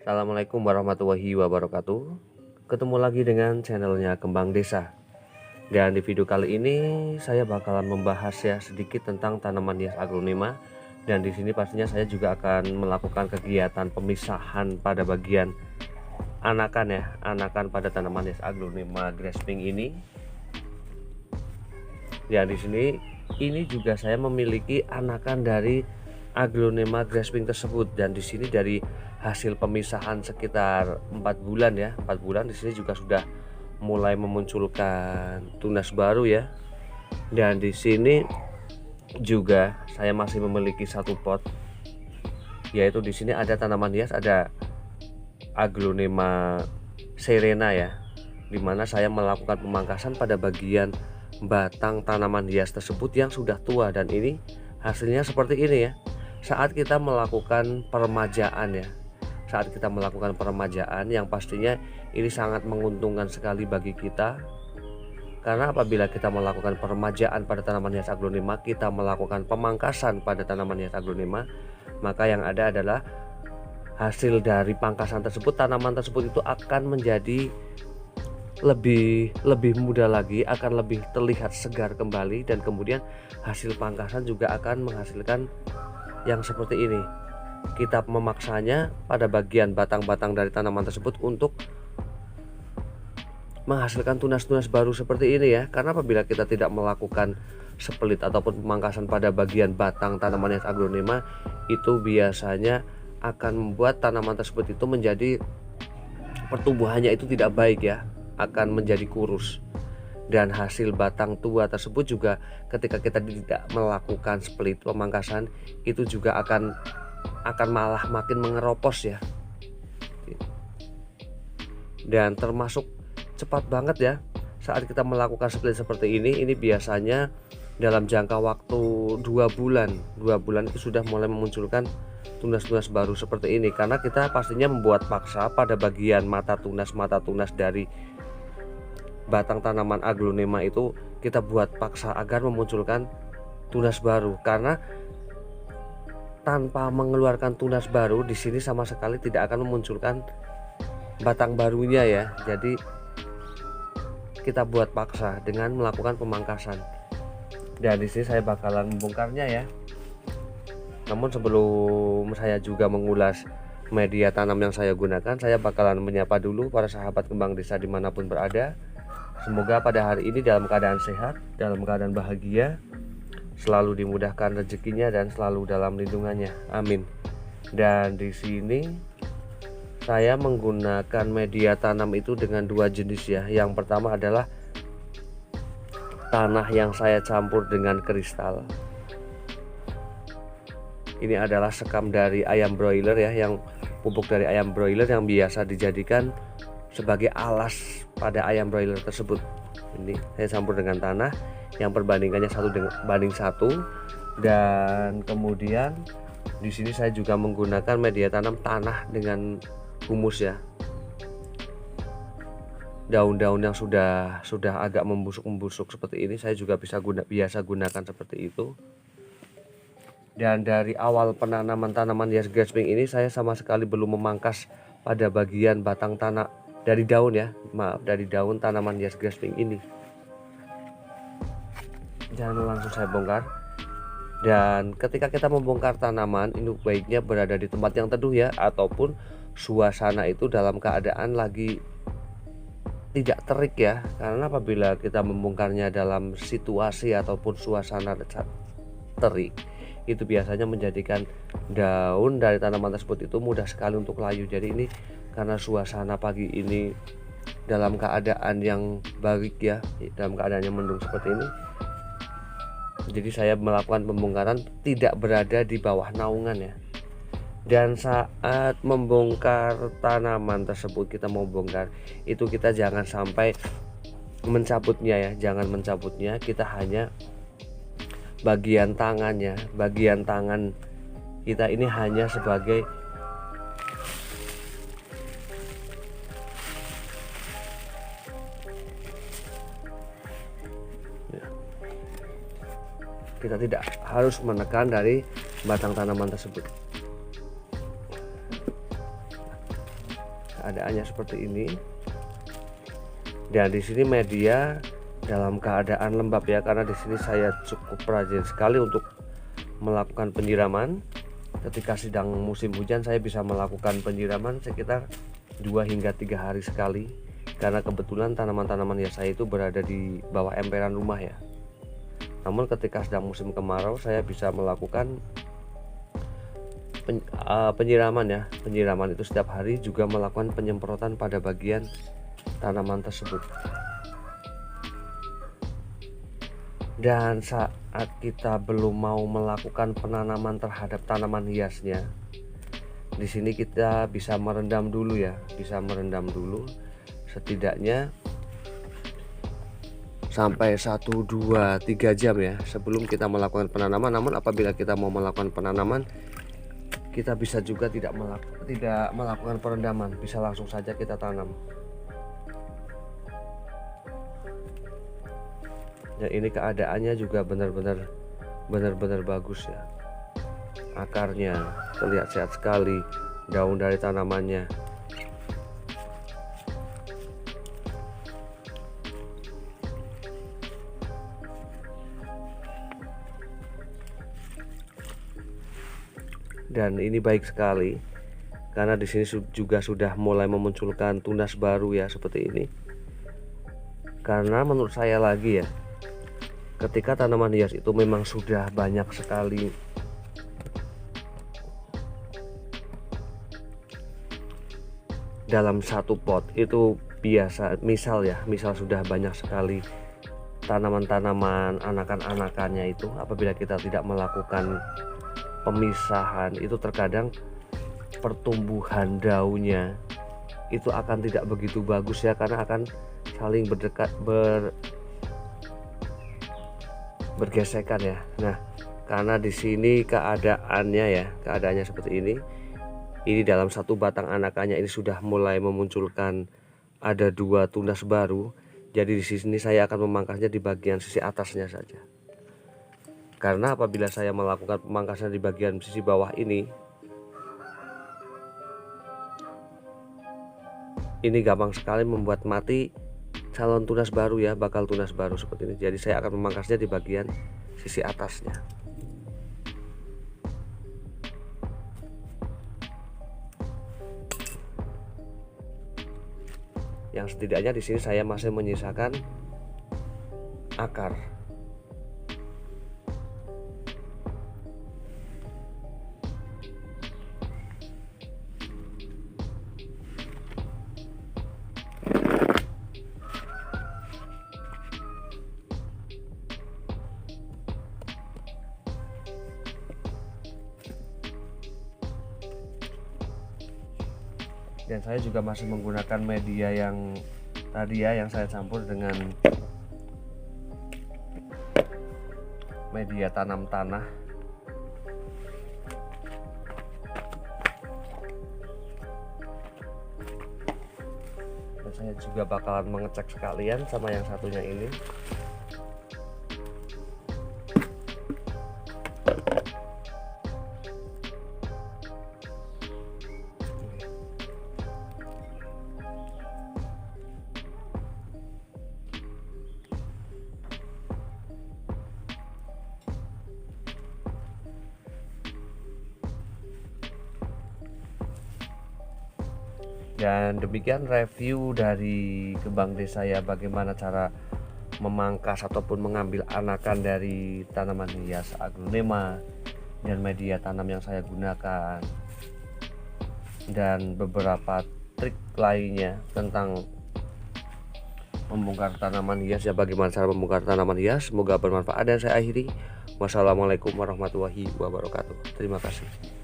Assalamualaikum warahmatullahi wabarakatuh. Ketemu lagi dengan channelnya Kembang Desa. Dan di video kali ini saya bakalan membahas ya sedikit tentang tanaman hias aglonema. Dan di sini pastinya saya juga akan melakukan kegiatan pemisahan pada bagian anakan pada tanaman hias aglonema grasping ini. Ya, di sini ini juga saya memiliki anakan dari aglonema grasping tersebut, dan di sini dari hasil pemisahan sekitar 4 bulan ya, 4 bulan di sini juga sudah mulai memunculkan tunas baru ya. Dan di sini juga saya masih memiliki satu pot, yaitu di sini ada tanaman hias, ada aglonema serena ya, dimana saya melakukan pemangkasan pada bagian batang tanaman hias tersebut yang sudah tua, dan ini hasilnya seperti ini ya. Saat kita melakukan peremajaan ya, saat kita melakukan peremajaan yang pastinya ini sangat menguntungkan sekali bagi kita, karena apabila kita melakukan peremajaan pada tanaman hias aglonema, kita melakukan pemangkasan pada tanaman hias aglonema, maka yang ada adalah hasil dari pangkasan tersebut, tanaman tersebut itu akan menjadi lebih muda lagi, akan lebih terlihat segar kembali, dan kemudian hasil pangkasan juga akan menghasilkan yang seperti ini. Kita memaksanya pada bagian batang-batang dari tanaman tersebut untuk menghasilkan tunas-tunas baru seperti ini ya. Karena apabila kita tidak melakukan split ataupun pemangkasan pada bagian batang tanaman hias aglonema, itu biasanya akan membuat tanaman tersebut itu menjadi pertumbuhannya itu tidak baik ya, akan menjadi kurus. Dan hasil batang tua tersebut juga ketika kita tidak melakukan split pemangkasan, itu juga akan malah makin mengeropos ya. Dan termasuk cepat banget ya saat kita melakukan split seperti ini biasanya dalam jangka waktu 2 bulan itu sudah mulai memunculkan tunas-tunas baru seperti ini, karena kita pastinya membuat paksa pada bagian mata tunas dari batang tanaman aglonema itu, kita buat paksa agar memunculkan tunas baru, karena tanpa mengeluarkan tunas baru di sini sama sekali tidak akan memunculkan batang barunya ya. Jadi kita buat paksa dengan melakukan pemangkasan, dan di sini saya bakalan membongkarnya ya. Namun sebelum saya juga mengulas media tanam yang saya gunakan, saya bakalan menyapa dulu para sahabat Kembang Desa dimanapun berada. Semoga pada hari ini dalam keadaan sehat, dalam keadaan bahagia, selalu dimudahkan rezekinya dan selalu dalam lindungannya. Amin. Dan di sini saya menggunakan media tanam itu dengan 2 jenis ya. Yang pertama adalah tanah yang saya campur dengan kristal. Ini adalah sekam dari ayam broiler ya, yang pupuk dari ayam broiler yang biasa dijadikan sebagai alas pada ayam broiler tersebut. Ini saya campur dengan tanah yang perbandingannya 1:1, dan kemudian di sini saya juga menggunakan media tanam tanah dengan humus ya. Daun-daun yang sudah agak membusuk seperti ini saya juga biasa gunakan seperti itu. Dan dari awal penanaman tanaman hias grasping ini saya sama sekali belum memangkas pada bagian batang tanah dari daun ya, dari daun tanaman hias grasping ini. Jangan langsung saya bongkar. Dan ketika kita membongkar tanaman, ini baiknya berada di tempat yang teduh ya, ataupun suasana itu dalam keadaan lagi tidak terik ya. Karena apabila kita membongkarnya dalam situasi ataupun suasana terik, itu biasanya menjadikan daun dari tanaman tersebut itu mudah sekali untuk layu. Jadi ini karena suasana pagi ini dalam keadaan yang baik ya, dalam keadaan yang mendung seperti ini, jadi saya melakukan pembongkaran tidak berada di bawah naungan ya. Dan saat membongkar tanaman tersebut, kita mau bongkar itu kita jangan sampai mencabutnya ya, jangan mencabutnya. Kita hanya bagian tangannya, bagian tangan kita ini hanya sebagai kita tidak harus menekan dari batang tanaman tersebut. keadaannya seperti ini. Dan di sini media dalam keadaan lembab ya, karena di sini saya cukup rajin sekali untuk melakukan penyiraman. Ketika sedang musim hujan saya bisa melakukan penyiraman sekitar 2 hingga 3 hari sekali, karena kebetulan tanaman-tanaman hias saya itu berada di bawah emperan rumah ya. Namun ketika sedang musim kemarau saya bisa melakukan penyiraman ya. Penyiraman itu setiap hari, juga melakukan penyemprotan pada bagian tanaman tersebut. Dan saat kita belum mau melakukan penanaman terhadap tanaman hiasnya, di sini kita bisa merendam dulu ya, bisa merendam dulu setidaknya sampai 1, 2, 3 jam ya sebelum kita melakukan penanaman. Namun apabila kita mau melakukan penanaman, kita bisa juga tidak melakukan perendaman, bisa langsung saja kita tanam. Dan ini keadaannya juga benar-benar bagus ya. Akarnya terlihat sehat sekali, daun dari tanamannya. Dan ini baik sekali karena di sini juga sudah mulai memunculkan tunas baru ya, seperti ini. Karena menurut saya lagi ya, ketika tanaman hias itu memang sudah banyak sekali dalam satu pot, itu biasa, misal sudah banyak sekali tanaman-tanaman anakan-anakannya itu, apabila kita tidak melakukan pemisahan, itu terkadang pertumbuhan daunnya itu akan tidak begitu bagus ya, karena akan saling bergesekan ya. Nah, karena di sini keadaannya seperti ini. Ini dalam satu batang anakannya ini sudah mulai memunculkan ada 2 tunas baru. Jadi di sini saya akan memangkasnya di bagian sisi atasnya saja. Karena apabila saya melakukan pemangkasan di bagian sisi bawah ini gampang sekali membuat mati calon tunas baru ya, bakal tunas baru seperti ini. Jadi saya akan memangkasnya di bagian sisi atasnya. Yang setidaknya di sini saya masih menyisakan akar. Dan saya juga masih menggunakan media yang tadi ya, yang saya campur dengan media tanam tanah. Dan saya juga bakalan mengecek sekalian sama yang satunya ini. Dan demikian review dari kebang desa ya, bagaimana cara memangkas ataupun mengambil anakan dari tanaman hias aglonema, dan media tanam yang saya gunakan, dan beberapa trik lainnya tentang membongkar tanaman hias ya, bagaimana cara membongkar tanaman hias. Semoga bermanfaat dan saya akhiri. Wassalamualaikum warahmatullahi wabarakatuh. Terima kasih.